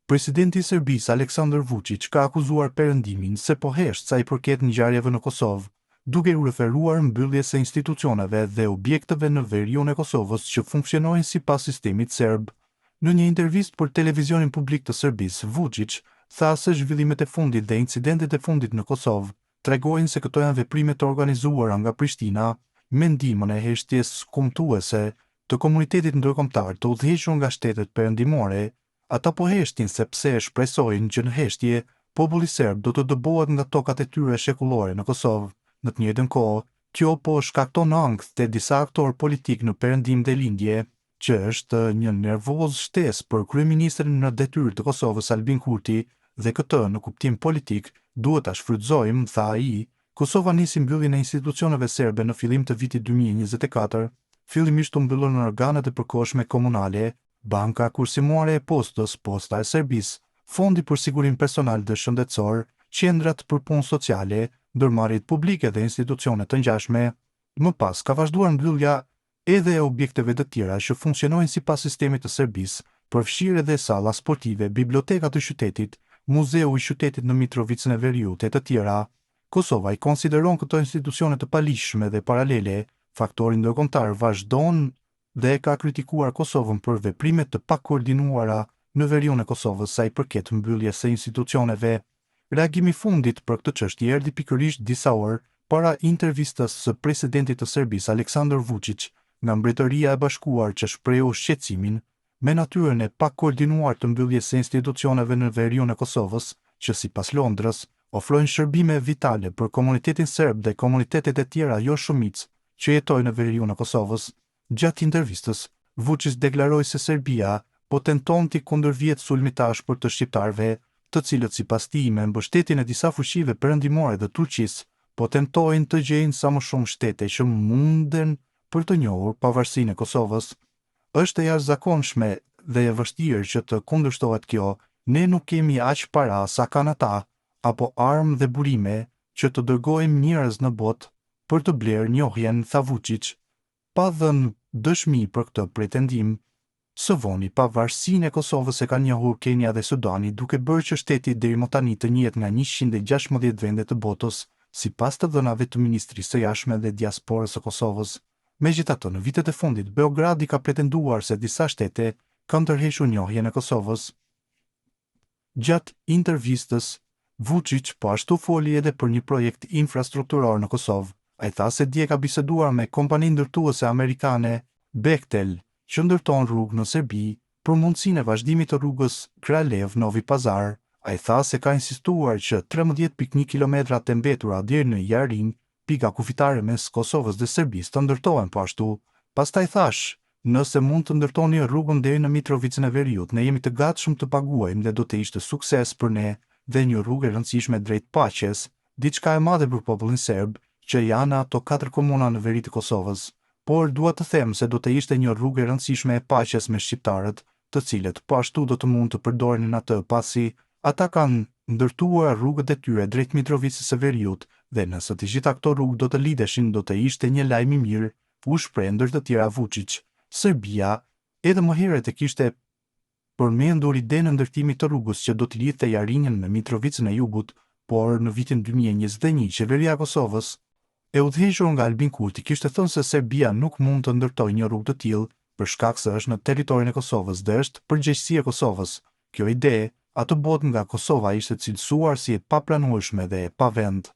Presidenti i Serbisë Aleksandar Vučić ka akuzuar Perëndimin se po hesht sa i përket ngjarjeve në Kosovë, duke u referuar mbylljes së institucioneve dhe objekteve në veriun e Kosovës që funksionojnë sipas sistemit serb. Në një intervistë për televizionin publik të Serbisë, Vučić tha se zhvillimet e fundit dhe incidentet e fundit në Kosovë tregojnë se këto janë veprime të organizuara nga Prishtina me ndihmën e heshtjes kombëtuese të komunitetit ndërkombëtar të udhëhequr nga shtetet perëndimore. Ata po heshtin sepse shpresojnë që në heshtje populli serb do të dëbohet nga tokat e tyre shekullore në Kosovë. Në të njëjtën kohë, kjo po shkakton ankth te disa aktorë politik në Perëndim dhe Lindje, që është një nervoz shtesë për kryeministrin në detyrë të Kosovës Albin Kurti, dhe këtë në kuptim politik duhet ta shfrytëzojmë, tha ai. Kosova nisi mbylljen e institucioneve serbe në fillim të vitit 2024, fillimisht u mbyllën në organet e përkohshme komunale, Banka Kursimuare e Postës, Posta e Serbisë, Fondi për Sigurim Personal dhe Shëndetësor, Qendrat për Punë Sociale, ndërmarrjet publike dhe institucione të ngjashme. Më pas ka vazhduar mbyllja edhe e objekteve të tjera që funksionojnë sipas sistemit të Serbisë, përfshirë edhe salla sportive, biblioteka të qytetit, Muzeu i qytetit në Mitrovicën e Veriut e të tjera. Kosova i konsideron këto institucione të palishme dhe paralele. Faktori ndërkombëtar vazhdon dhe ka kritikuar Kosovën për veprimet të pakoordinuara në veriun e Kosovës sa i përket mbylljes së institucioneve. Reagimi i fundit për këtë çështje erdhi pikërisht disa orë para intervistës së presidentit të Serbisë Aleksandar Vučić nga Mbretëria e Bashkuar, që shprehu shqetësimin me natyrën e pakoordinuar të mbylljes së institucioneve në veriun e Kosovës, që sipas Londrës ofrojnë shërbime vitale për komunitetin serb dhe komunitetet e tjera jo shumicë që jetojnë në veriun e Kosovës. Gjatë intervistës, Vučić deklaroi se Serbia po tenton t'i kundërvjet sulmitash për të shqiptarëve, të cilët sipas tij me mbështetjen e disa fuqive perëndimore dhe Turqisë, po tentojnë të gjejnë sa më shumë shtete që munden për të njohur pavarësinë e Kosovës. Është e jashtëzakonshme dhe e vështirë që të kundërshtohet kjo. Ne nuk kemi aq para sa kanë ata, apo armë dhe burime që të dërgojmë njerëz në botë për të blerë njohjen, tha Vučić. Pa dhënë dëshmi për këtë pretendim, së voni pavarësinë e Kosovës e kanë njohur Kenia dhe Sudani, duke bërë që shteti deri më tani të njihet nga 116 vende të botës, sipas të dhënave të Ministrisë së Jashtme dhe Diasporës së Kosovës. Megjithatë, në vitet e fundit, Beogradi ka pretenduar se disa shtete kanë tërhequr njohjen e Kosovës. Gjatë intervistës, Vučić po ashtu foli edhe për një projekt infrastrukturor në Kosovë. Ai tha se dje ka biseduar me kompaninë ndërtuese amerikane Bechtel, që ndërton rrugë në Serbi, për mundësinë e vazhdimit të rrugës Kralev-Novi Pazar. Ai tha se ka insistuar që 13.1 kilometrat e mbetura deri në Jarin, pika kufitare mes Kosovës dhe Serbisë, të ndërtohen po ashtu. Pastaj thash, nëse mund të ndërtoni rrugën deri në Mitrovicën e Veriut, ne jemi të gatshëm të paguajmë dhe do të ishte sukses për ne dhe një rrugë e rëndësishme drejt paqes, diçka e madhe për popullin serb, që janë ato 4 komuna në veri të Kosovës. Por dua të them se do të ishte një rrugë e rëndësishme e paqes me shqiptarët, të cilët po ashtu do të mund të përdorin atë pasi ata kanë ndërtuar rrugët e tyre drejt Mitrovicës së Veriut, dhe nëse të gjitha këto rrugë do të lidheshin, do të ishte një lajm i mirë, u shpreh ndër të tjera Vučić. Serbia edhe më herët e kishte përmendur idenë e ndërtimit të rrugës që do të lidhte Jarinën me Mitrovicën e Jugut, por në vitin 2021 qeveria e Kosovës e udhëhequr nga Albin Kurti kishte thënë se Serbia nuk mund të ndërtojë një rrugë të tillë për shkak se është në territorin e Kosovës dhe është përgjegjësi e Kosovës. Kjo ide atë botë nga Kosova ishte cilësuar si e papranueshme dhe e pavend.